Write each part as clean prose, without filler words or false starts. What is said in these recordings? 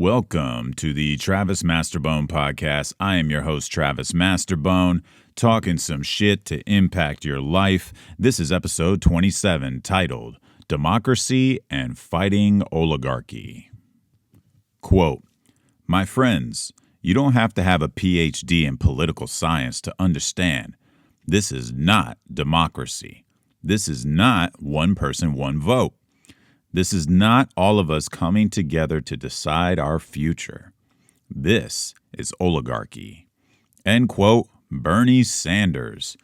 Welcome to the Travis Masterbone podcast. I am your host, Travis Masterbone, talking some shit to impact your life. This is episode 27, titled Democracy and Fighting Oligarchy. Quote, "My friends, you don't have to have a PhD in political science to understand. This is not democracy. This is not one person, one vote. This is not all of us coming together to decide our future. This is oligarchy." End quote, Bernie Sanders.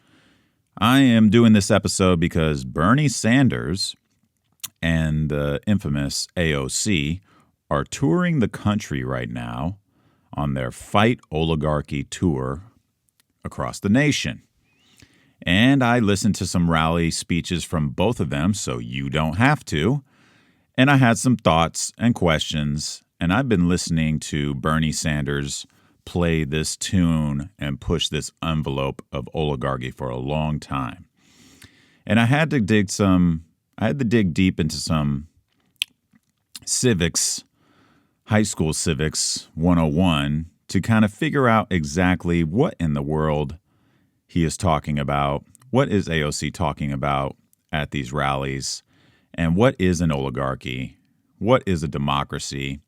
I am doing this episode because Bernie Sanders and the infamous AOC are touring the country right now on their Fight Oligarchy tour across the nation. And I listened to some rally speeches from both of them, so you don't have to. And I had some thoughts and questions, and I've been listening to Bernie Sanders play this tune and push this envelope of oligarchy for a long time. And I had to dig deep into some civics, high school civics 101, to kind of figure out exactly what in the world he is talking about. What is AOC talking about at these rallies? And what is an oligarchy? What is a democracy?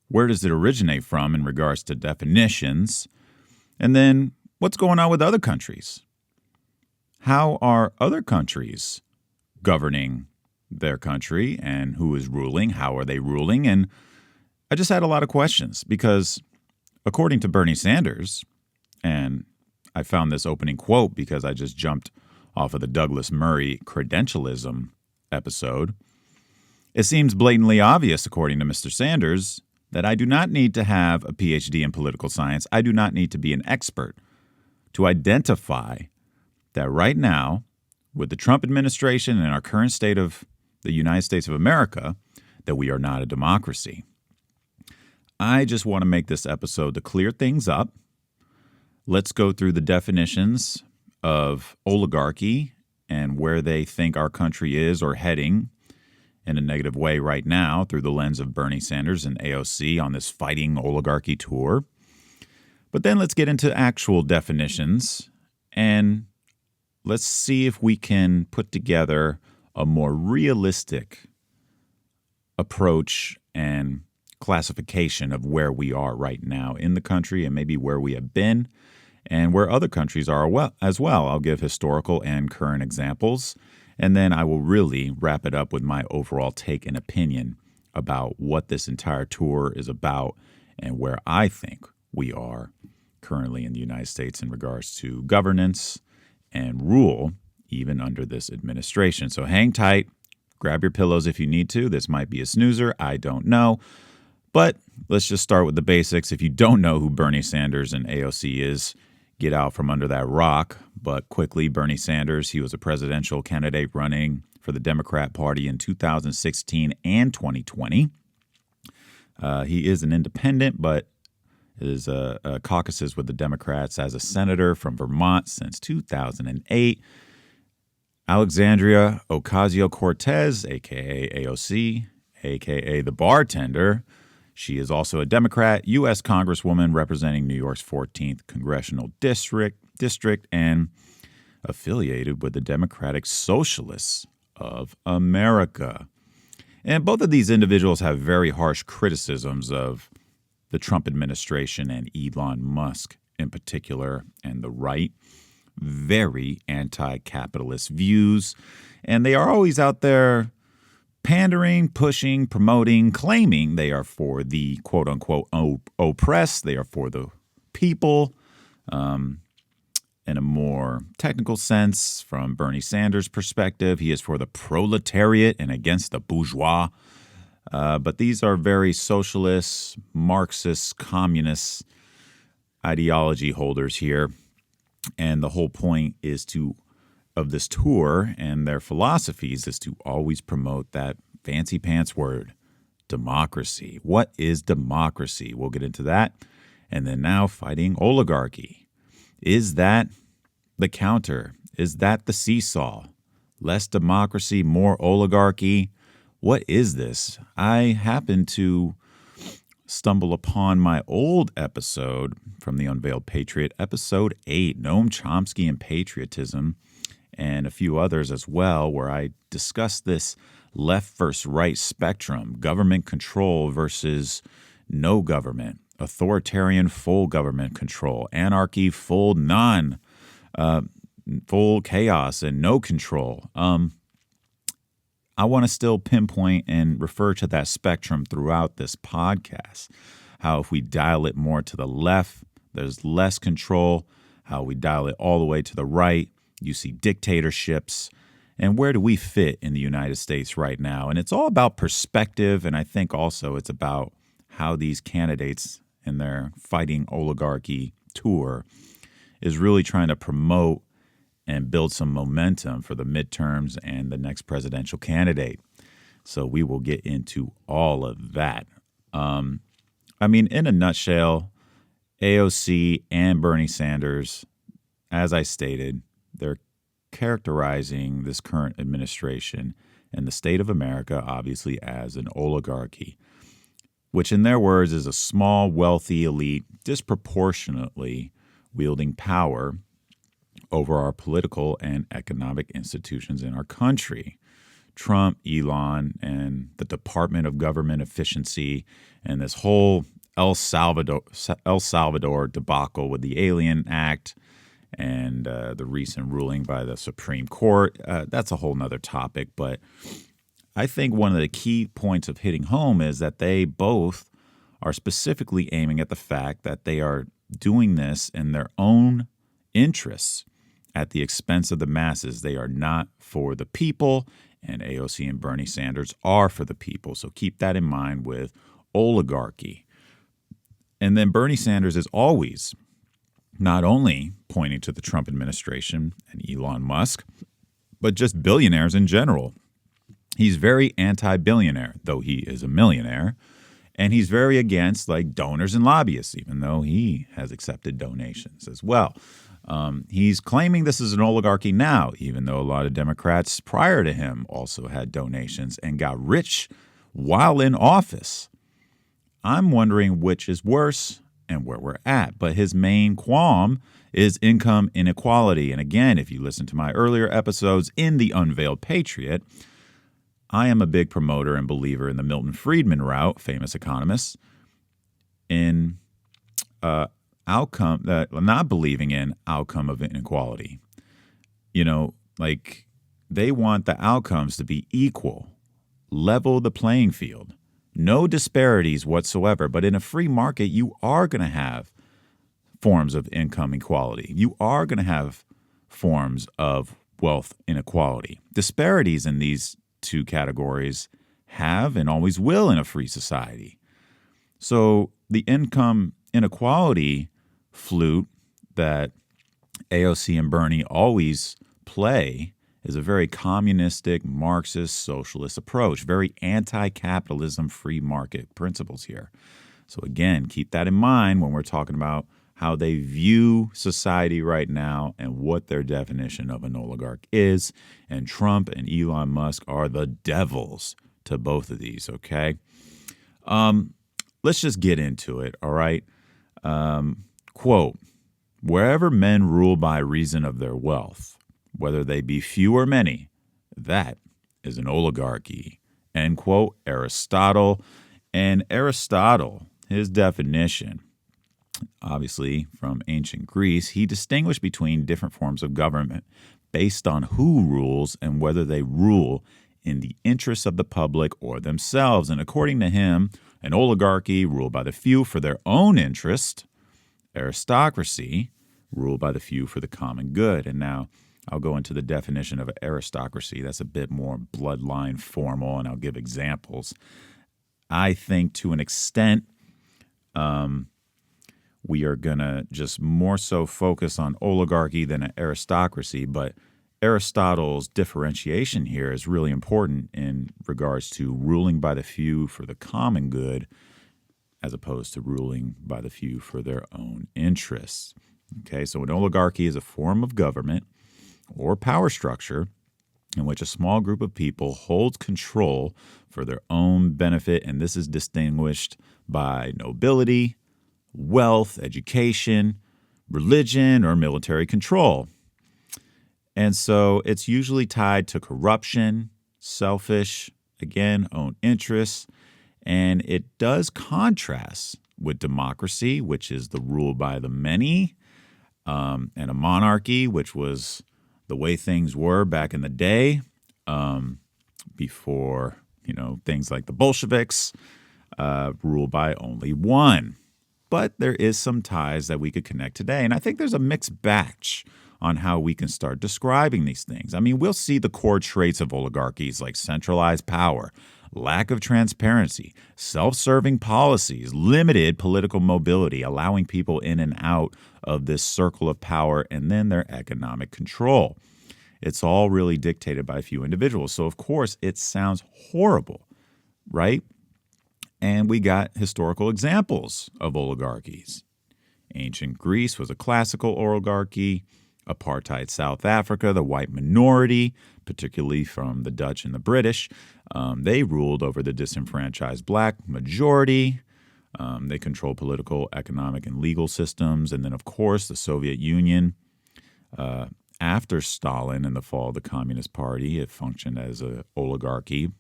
Where does it originate from in regards to definitions? And then what's going on with other countries? How are other countries governing their country, and who is ruling? How are they ruling? And I just had a lot of questions because according to Bernie Sanders, and I found this opening quote because I just jumped off of the Douglas Murray credentialism episode. It seems blatantly obvious, according to Mr. Sanders, that I do not need to have a PhD in political science. I do not need to be an expert to identify that right now, with the Trump administration and our current state of the United States of America, that we are not a democracy. I just want to make this episode to clear things up. Let's go through the definitions of oligarchy and where they think our country is or heading in a negative way right now through the lens of Bernie Sanders and AOC on this Fighting Oligarchy tour. But then let's get into actual definitions and let's see if we can put together a more realistic approach and classification of where we are right now in the country and maybe where we have been and where other countries are as well. I'll give historical and current examples, and then I will really wrap it up with my overall take and opinion about what this entire tour is about and where I think we are currently in the United States in regards to governance and rule, even under this administration. So hang tight, grab your pillows if you need to. This might be a snoozer, I don't know. But let's just start with the basics. If you don't know who Bernie Sanders and AOC is, get out from under that rock. But quickly, Bernie Sanders, he was a presidential candidate running for the Democrat Party in 2016 and 2020. He is an independent, but is caucuses with the Democrats as a senator from Vermont since 2008. Alexandria Ocasio-Cortez, a.k.a. AOC, a.k.a. the bartender. She is also a Democrat, U.S. Congresswoman representing New York's 14th Congressional District and affiliated with the Democratic Socialists of America. And both of these individuals have very harsh criticisms of the Trump administration and Elon Musk in particular, and the right. Very anti-capitalist views. And they are always out there pandering, pushing, promoting, claiming they are for the quote-unquote oppressed. They are for the people. In a more technical sense, from Bernie Sanders' perspective, he is for the proletariat and against the bourgeois. But these are very socialist, Marxist, communist ideology holders here. And the whole point of this tour and their philosophies is to always promote that fancy pants word, democracy. What is democracy? We'll get into that. And then now fighting oligarchy. Is that the counter? Is that the seesaw? Less democracy, more oligarchy? What is this? I happened to stumble upon my old episode from the Unveiled Patriot, episode 8, Noam Chomsky and Patriotism, and a few others as well, where I discussed this left versus right spectrum, government control versus no government, authoritarian full government control, anarchy full full chaos and no control. I want to still pinpoint and refer to that spectrum throughout this podcast. How if we dial it more to the left, there's less control. How we dial it all the way to the right, you see dictatorships. And where do we fit in the United States right now? And it's all about perspective. And I think also it's about how these candidates in their fighting oligarchy tour is really trying to promote and build some momentum for the midterms and the next presidential candidate. So we will get into all of that. In a nutshell, AOC and Bernie Sanders, as I stated, they're characterizing this current administration and the state of America, obviously, as an oligarchy, which in their words is a small, wealthy elite disproportionately wielding power over our political and economic institutions in our country. Trump, Elon, and the Department of Government Efficiency and this whole El Salvador debacle with the Alien Act and the recent ruling by the Supreme Court. That's a whole nother topic. But I think one of the key points of hitting home is that they both are specifically aiming at the fact that they are doing this in their own interests at the expense of the masses. They are not for the people, and AOC and Bernie Sanders are for the people. So keep that in mind with oligarchy. And then Bernie Sanders is always not only pointing to the Trump administration and Elon Musk, but just billionaires in general. He's very anti-billionaire, though he is a millionaire. And he's very against donors and lobbyists, even though he has accepted donations as well. He's claiming this is an oligarchy now, even though a lot of Democrats prior to him also had donations and got rich while in office. I'm wondering which is worse and where we're at. But his main qualm is income inequality. And again, if you listen to my earlier episodes in The Unveiled Patriot, I am a big promoter and believer in the Milton Friedman route, famous economist, in not believing in outcome of inequality. They want the outcomes to be equal, level the playing field, no disparities whatsoever. But in a free market, you are going to have forms of income equality. You are going to have forms of wealth inequality. Disparities in these two categories have and always will in a free society. So the income inequality flute that AOC and Bernie always play is a very communistic, Marxist, socialist approach, very anti-capitalism, free market principles here. So again, keep that in mind when we're talking about how they view society right now and what their definition of an oligarch is. And Trump and Elon Musk are the devils to both of these, okay? Let's just get into it, all right? Quote, wherever men rule by reason of their wealth, whether they be few or many, that is an oligarchy. End quote, Aristotle. And Aristotle, his definition, obviously from ancient Greece, he distinguished between different forms of government based on who rules and whether they rule in the interests of the public or themselves. And according to him, an oligarchy ruled by the few for their own interest, aristocracy ruled by the few for the common good. And now I'll go into the definition of aristocracy. That's a bit more bloodline formal, and I'll give examples. I think to an extent, we are going to just more so focus on oligarchy than aristocracy, but Aristotle's differentiation here is really important in regards to ruling by the few for the common good as opposed to ruling by the few for their own interests. Okay, so an oligarchy is a form of government or power structure in which a small group of people holds control for their own benefit, and this is distinguished by nobility, wealth, education, religion, or military control. And so it's usually tied to corruption, selfish, again, own interests, and it does contrast with democracy, which is the rule by the many, and a monarchy, which was the way things were back in the day, before, things like the Bolsheviks, ruled by only one. But there is some ties that we could connect today. And I think there's a mixed batch on how we can start describing these things. I mean, we'll see the core traits of oligarchies like centralized power, lack of transparency, self-serving policies, limited political mobility, allowing people in and out of this circle of power, and then their economic control. It's all really dictated by a few individuals. So, of course, it sounds horrible, right? And we got historical examples of oligarchies. Ancient Greece was a classical oligarchy. Apartheid South Africa, the white minority, particularly from the Dutch and the British, they ruled over the disenfranchised black majority. They controlled political, economic, and legal systems. And then, of course, the Soviet Union, after Stalin and the fall of the Communist Party, it functioned as an oligarchy,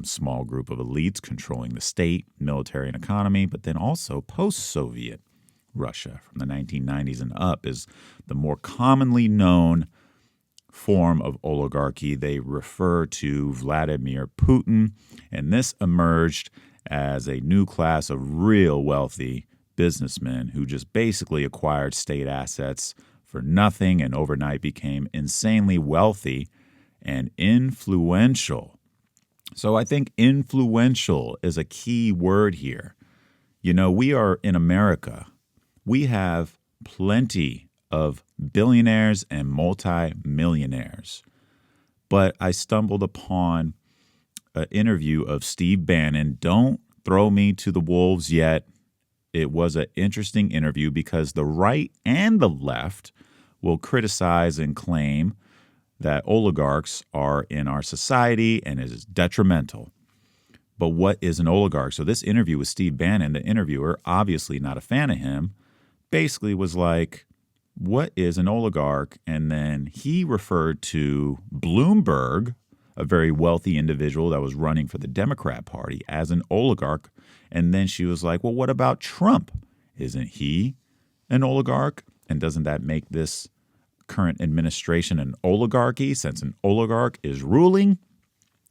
small group of elites controlling the state, military, and economy, but then also post-Soviet Russia from the 1990s and up is the more commonly known form of oligarchy. They refer to Vladimir Putin, and this emerged as a new class of real wealthy businessmen who just basically acquired state assets for nothing and overnight became insanely wealthy and influential. So I think influential is a key word here. We are in America. We have plenty of billionaires and multi-millionaires. But I stumbled upon an interview of Steve Bannon. Don't throw me to the wolves yet. It was an interesting interview because the right and the left will criticize and claim that oligarchs are in our society and is detrimental. But what is an oligarch? So this interview with Steve Bannon, the interviewer, obviously not a fan of him, basically was like, what is an oligarch? And then he referred to Bloomberg, a very wealthy individual that was running for the Democrat Party, as an oligarch. And then she was like, well, what about Trump? Isn't he an oligarch? And doesn't that make this current administration an oligarchy since an oligarch is ruling?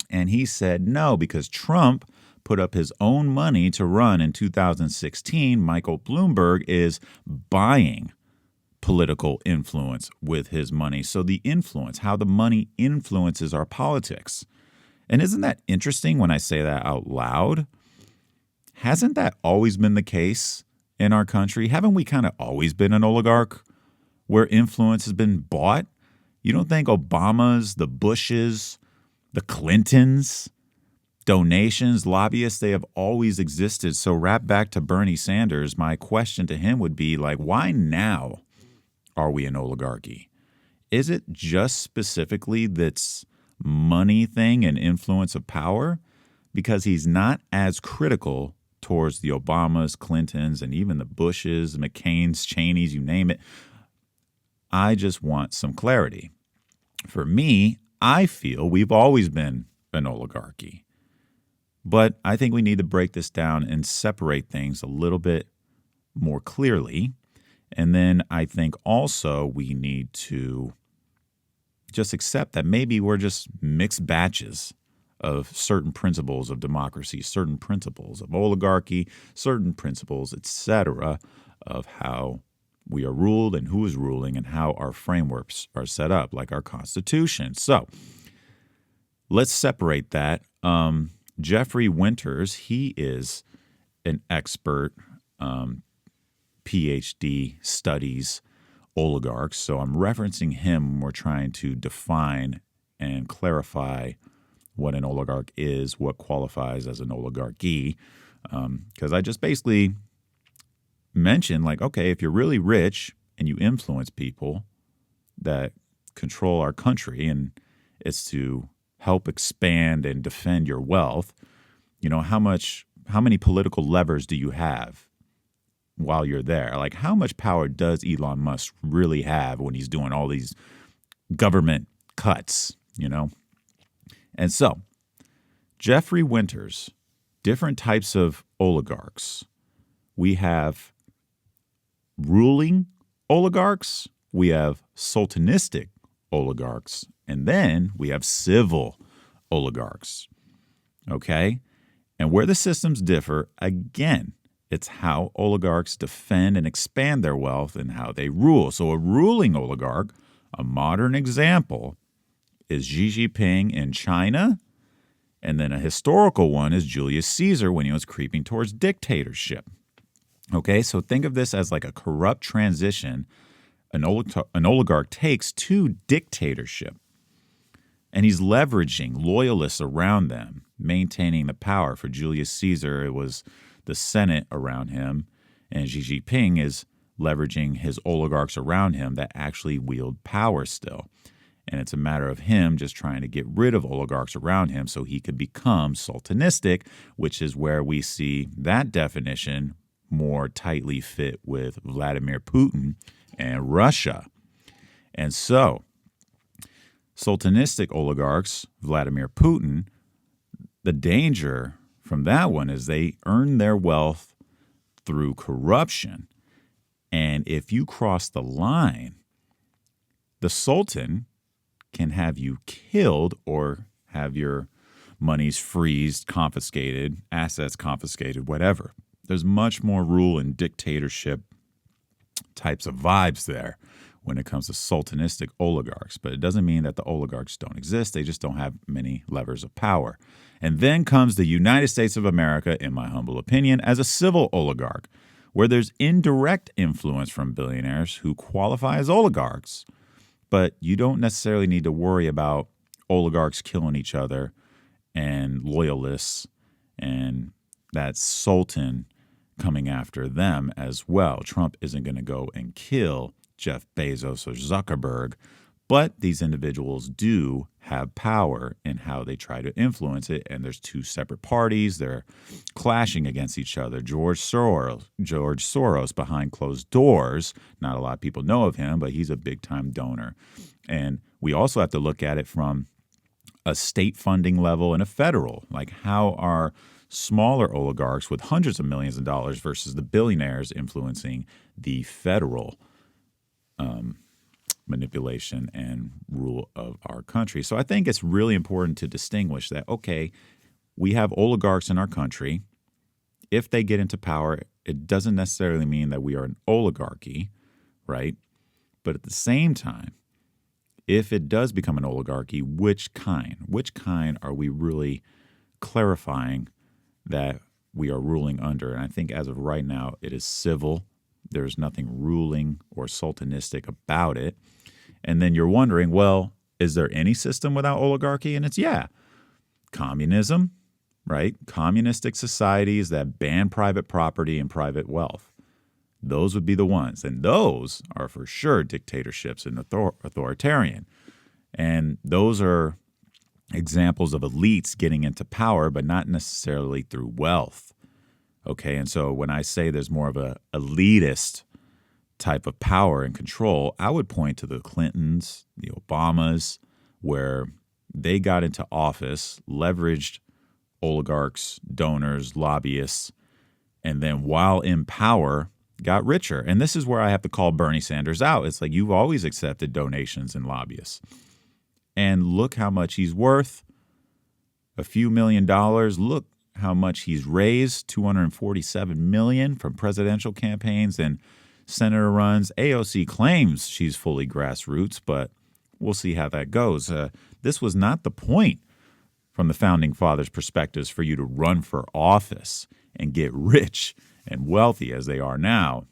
And he said no, because Trump put up his own money to run in 2016. Michael Bloomberg is buying political influence with his money. So the influence, how the money influences our politics. And isn't that interesting when I say that out loud? Hasn't that always been the case in our country? Haven't we kind of always been an oligarch where influence has been bought? You don't think Obama's, the Bushes, the Clintons, donations, lobbyists, they have always existed. So wrap back to Bernie Sanders, my question to him would be like, why now are we an oligarchy? Is it just specifically this money thing and influence of power? Because he's not as critical towards the Obamas, Clintons, and even the Bushes, McCain's, Cheneys, you name it. I just want some clarity. For me, I feel we've always been an oligarchy. But I think we need to break this down and separate things a little bit more clearly. And then I think also we need to just accept that maybe we're just mixed batches of certain principles of democracy, certain principles of oligarchy, certain principles, etc., of how we are ruled and who is ruling and how our frameworks are set up, like our Constitution. So let's separate that. Jeffrey Winters, he is an expert, PhD, studies oligarchs. So I'm referencing him when we're trying to define and clarify what an oligarch is, what qualifies as an oligarchy. Because I just basically mentioned, like, okay, if you're really rich and you influence people that control our country, and It's to help expand and defend your wealth. How many political levers do you have while you're there? Like, how much power does Elon Musk really have when he's doing all these government cuts, And so, Jeffrey Winters, different types of oligarchs. We have ruling oligarchs, we have sultanistic oligarchs, and then we have civil oligarchs. Okay? And where the systems differ, again, it's how oligarchs defend and expand their wealth and how they rule. So a ruling oligarch, a modern example, is Xi Jinping in China. And then a historical one is Julius Caesar when he was creeping towards dictatorship. Okay, so think of this as like a corrupt transition an oligarch takes to dictatorship. And he's leveraging loyalists around them, maintaining the power. For Julius Caesar, it was the Senate around him. And Xi Jinping is leveraging his oligarchs around him that actually wield power still. And it's a matter of him just trying to get rid of oligarchs around him so he could become sultanistic, which is where we see that definition more tightly fit with Vladimir Putin and Russia. And so, sultanistic oligarchs, Vladimir Putin, the danger from that one is they earn their wealth through corruption. And if you cross the line, the Sultan can have you killed or have your monies freezed, confiscated, assets confiscated, whatever. There's much more rule and dictatorship types of vibes there when it comes to sultanistic oligarchs. But it doesn't mean that the oligarchs don't exist. They just don't have many levers of power. And then comes the United States of America, in my humble opinion, as a civil oligarch, where there's indirect influence from billionaires who qualify as oligarchs. But you don't necessarily need to worry about oligarchs killing each other and loyalists and that sultan coming after them as well. Trump isn't going to go and kill Jeff Bezos or Zuckerberg, but these individuals do have power in how they try to influence it, and there's two separate parties. They're clashing against each other. George Soros behind closed doors. Not a lot of people know of him, but he's a big-time donor. And we also have to look at it from a state funding level and a federal, like how are smaller oligarchs with hundreds of millions of dollars versus the billionaires influencing the federal manipulation and rule of our country. So I think it's really important to distinguish that, okay, we have oligarchs in our country. If they get into power, it doesn't necessarily mean that we are an oligarchy, right? But at the same time, if it does become an oligarchy, which kind? Which kind are we really clarifying that we are ruling under? And I think as of right now, it is civil. There's nothing ruling or sultanistic about it. And then you're wondering, well, is there any system without oligarchy? And it's, communism, right? Communistic societies that ban private property and private wealth. Those would be the ones. And those are for sure dictatorships and authoritarian. And those are examples of elites getting into power, but not necessarily through wealth. Okay, and so when I say there's more of a elitist type of power and control, I would point to the Clintons, the Obamas, where they got into office, leveraged oligarchs, donors, lobbyists, and then while in power, got richer. And this is where I have to call Bernie Sanders out. It's like, you've always accepted donations and lobbyists. And look how much he's worth, a few $1 million. Look how much he's raised, $247 million from presidential campaigns and senator runs. AOC claims she's fully grassroots, but we'll see how that goes. This was not the point from the founding fathers' perspectives for you to run for office and get rich and wealthy as they are now.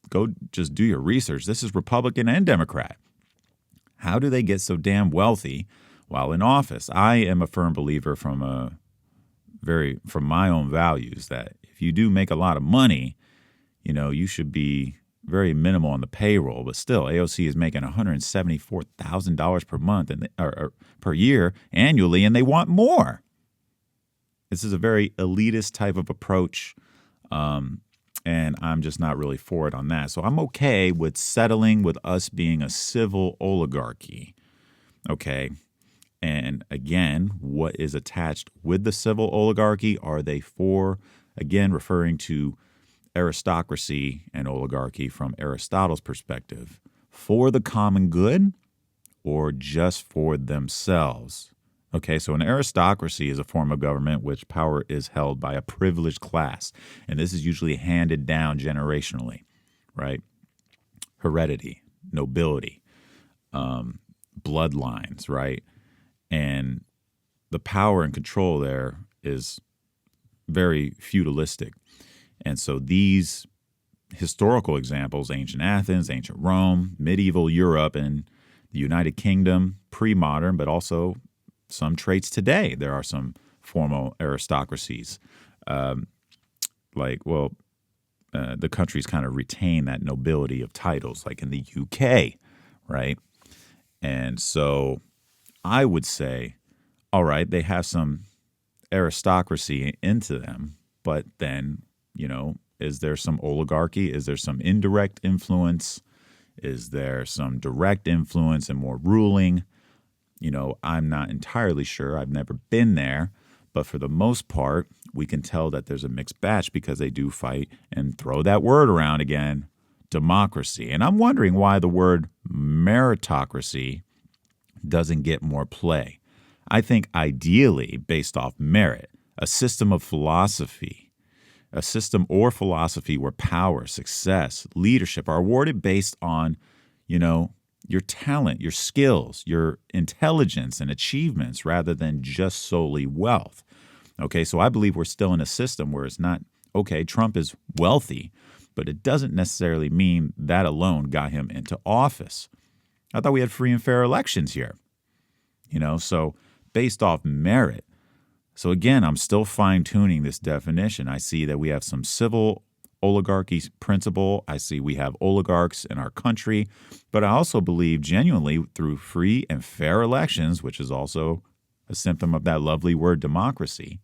Go just do your research. This is Republican and Democrat. How do they get so damn wealthy while in office? I am a firm believer from my own values that if you do make a lot of money, you should be very minimal on the payroll, but still, AOC is making $174,000 per month or per year annually, and they want more. This is a very elitist type of approach, and I'm just not really for it on that. So I'm okay with settling with us being a civil oligarchy, okay? And again, what is attached with the civil oligarchy? Are they for, again, referring to aristocracy and oligarchy from Aristotle's perspective, for the common good or just for themselves? Okay, so an aristocracy is a form of government which power is held by a privileged class, and this is usually handed down generationally, right? Heredity, nobility, bloodlines, right? And the power and control there is very feudalistic. And so these historical examples, ancient Athens, ancient Rome, medieval Europe, and the United Kingdom, pre-modern, but also some traits today. There are some formal aristocracies. The countries kind of retain that nobility of titles, like in the UK, right? And so I would say, all right, they have some aristocracy into them, but then, is there some oligarchy? Is there some indirect influence? Is there some direct influence and more ruling? I'm not entirely sure. I've never been there. But for the most part, we can tell that there's a mixed batch because they do fight and throw that word around again, democracy. And I'm wondering why the word meritocracy doesn't get more play. I think ideally, based off merit, a system or philosophy where power, success, leadership are awarded based on, your talent, your skills, your intelligence and achievements rather than just solely wealth. Okay, so I believe we're still in a system where it's not, okay, Trump is wealthy, but it doesn't necessarily mean that alone got him into office. I thought we had free and fair elections here, so based off merit. So again, I'm still fine-tuning this definition. I see that we have some civil oligarchy principle. I see we have oligarchs in our country, but I also believe genuinely through free and fair elections, which is also a symptom of that lovely word democracy,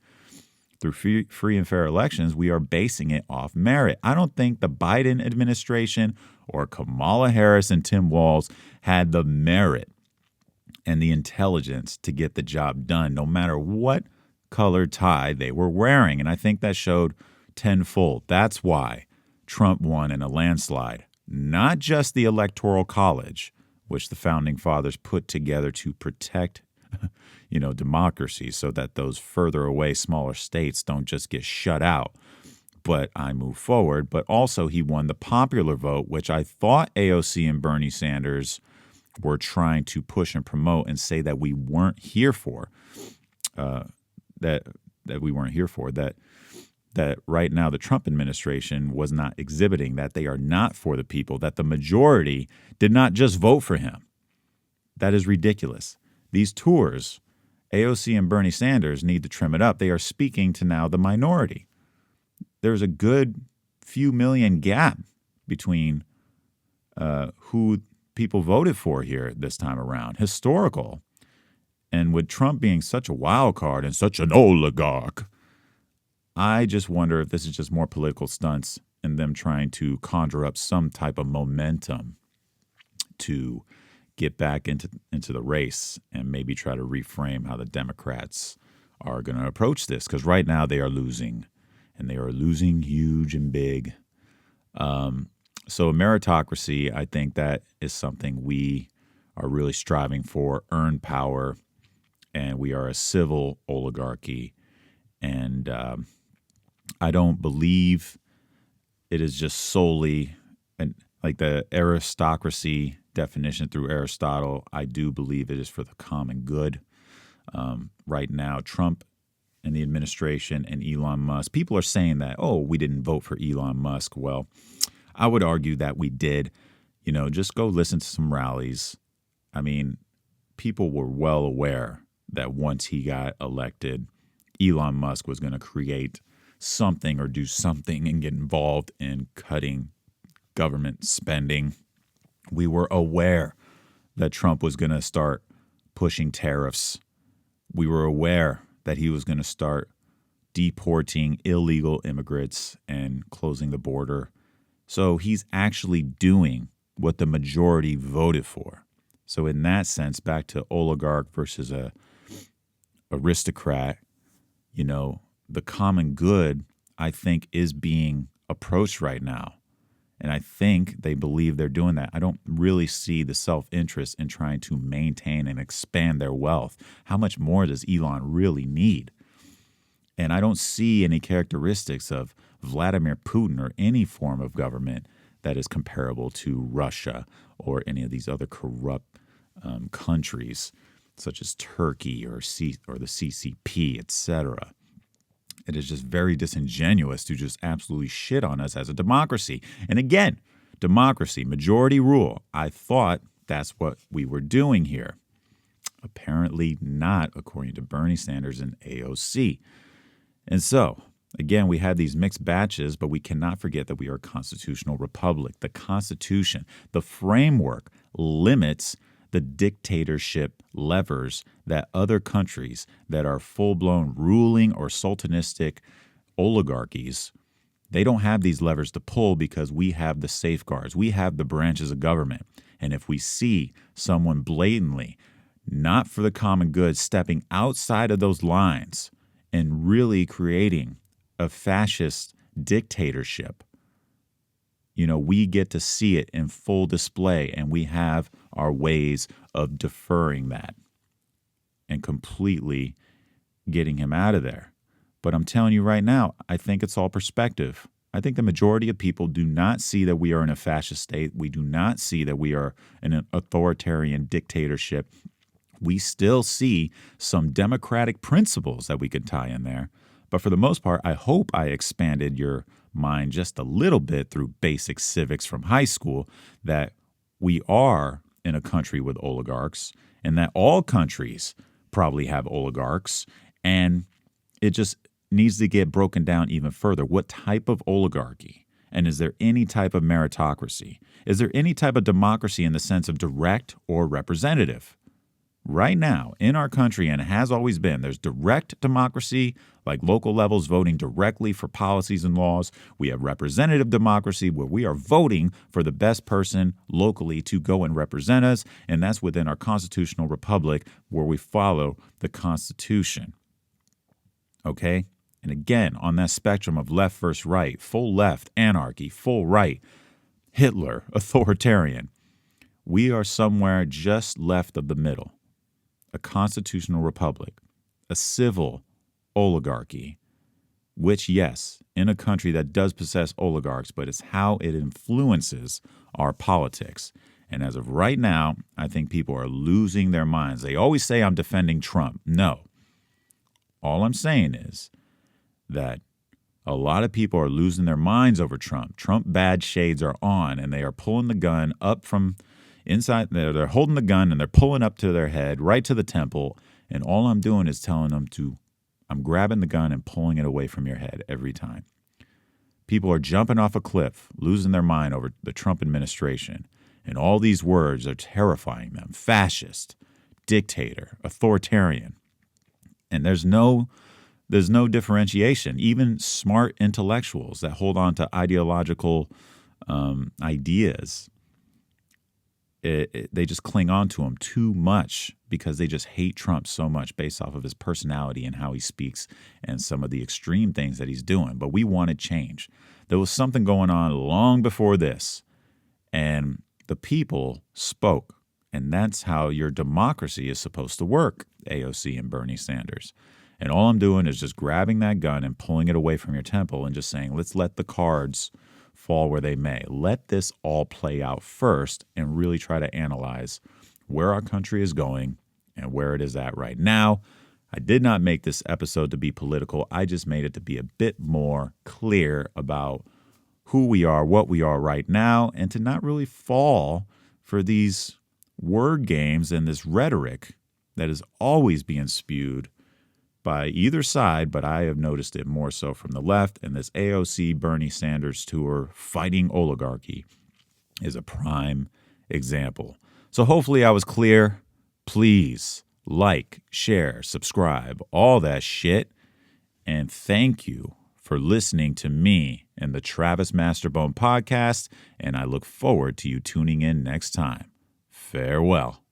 through free and fair elections, we are basing it off merit. I don't think the Biden administration or Kamala Harris and Tim Walz had the merit and the intelligence to get the job done, no matter what colored tie they were wearing. And I think that showed tenfold. That's why Trump won in a landslide, not just the Electoral College, which the founding fathers put together to protect, democracy so that those further away smaller states don't just get shut out. But I move forward. But also he won the popular vote, which I thought AOC and Bernie Sanders were trying to push and promote and say that we weren't here for, that right now the Trump administration was not exhibiting, that they are not for the people, that the majority did not just vote for him. That is ridiculous. These tours, AOC and Bernie Sanders need to trim it up. They are speaking to now the minority. There's a good few million gap between who people voted for here this time around, historical. And with Trump being such a wild card and such an oligarch, I just wonder if this is just more political stunts and them trying to conjure up some type of momentum to get back into the race and maybe try to reframe how the Democrats are going to approach this. Because right now they are losing, and they are losing huge and big. So meritocracy, I think that is something we are really striving for, earn power, and we are a civil oligarchy. And I don't believe it is just solely like the aristocracy definition through Aristotle. I do believe it is for the common good. Right now, Trump and the administration and Elon Musk, people are saying that, we didn't vote for Elon Musk. Well, I would argue that we did. Just go listen to some rallies. I mean, people were well aware that once he got elected, Elon Musk was going to create something or do something and get involved in cutting government spending. We were aware that Trump was going to start pushing tariffs. We were aware that he was going to start deporting illegal immigrants and closing the border. So he's actually doing what the majority voted for. So in that sense, back to oligarch versus a aristocrat, the common good, I think, is being approached right now. And I think they believe they're doing that. I don't really see the self-interest in trying to maintain and expand their wealth. How much more does Elon really need? And I don't see any characteristics of Vladimir Putin or any form of government that is comparable to Russia or any of these other corrupt countries, such as Turkey or the CCP, etc. It is just very disingenuous to just absolutely shit on us as a democracy. And again, democracy, majority rule. I thought that's what we were doing here. Apparently not, according to Bernie Sanders and AOC. And so, again, we had these mixed batches, but we cannot forget that we are a constitutional republic. The Constitution, the framework, limits the dictatorship levers that other countries that are full-blown ruling or sultanistic oligarchies, they don't have these levers to pull because we have the safeguards. We have the branches of government. And if we see someone blatantly, not for the common good, stepping outside of those lines and really creating a fascist dictatorship, we get to see it in full display, and we have our ways of deferring that and completely getting him out of there. But I'm telling you right now, I think it's all perspective. I think the majority of people do not see that we are in a fascist state. We do not see that we are in an authoritarian dictatorship. We still see some democratic principles that we could tie in there. But for the most part, I hope I expanded your mind just a little bit through basic civics from high school, that we are in a country with oligarchs and that all countries probably have oligarchs. And it just needs to get broken down even further. What type of oligarchy? And is there any type of meritocracy? Is there any type of democracy in the sense of direct or representative? Right now, in our country, and it has always been, there's direct democracy, like local levels voting directly for policies and laws. We have representative democracy, where we are voting for the best person locally to go and represent us, and that's within our constitutional republic, where we follow the Constitution. Okay? And again, on that spectrum of left versus right, full left, anarchy, full right, Hitler, authoritarian, we are somewhere just left of the middle. A constitutional republic, a civil oligarchy, which, yes, in a country that does possess oligarchs, but it's how it influences our politics. And as of right now, I think people are losing their minds. They always say I'm defending Trump. No. All I'm saying is that a lot of people are losing their minds over Trump. Trump bad shades are on, and they are pulling the gun up from inside. They're holding the gun and they're pulling up to their head, right to the temple. And all I'm doing is telling them I'm grabbing the gun and pulling it away from your head every time. People are jumping off a cliff, losing their mind over the Trump administration. And all these words are terrifying them. Fascist, dictator, authoritarian. And there's no differentiation. Even smart intellectuals that hold on to ideological ideas, they just cling on to him too much because they just hate Trump so much based off of his personality and how he speaks and some of the extreme things that he's doing. But we wanted change. There was something going on long before this, and the people spoke. And that's how your democracy is supposed to work, AOC and Bernie Sanders. And all I'm doing is just grabbing that gun and pulling it away from your temple and just saying, let's let the cards fall where they may. Let this all play out first and really try to analyze where our country is going and where it is at right now. I did not make this episode to be political. I just made it to be a bit more clear about who we are, what we are right now, and to not really fall for these word games and this rhetoric that is always being spewed by either side, but I have noticed it more so from the left and this AOC Bernie Sanders tour fighting oligarchy. is a prime example. So hopefully I was clear. Please like, share, subscribe, all that shit. And thank you for listening to me and the Travis Masterbone podcast. And I look forward to you tuning in next time. Farewell.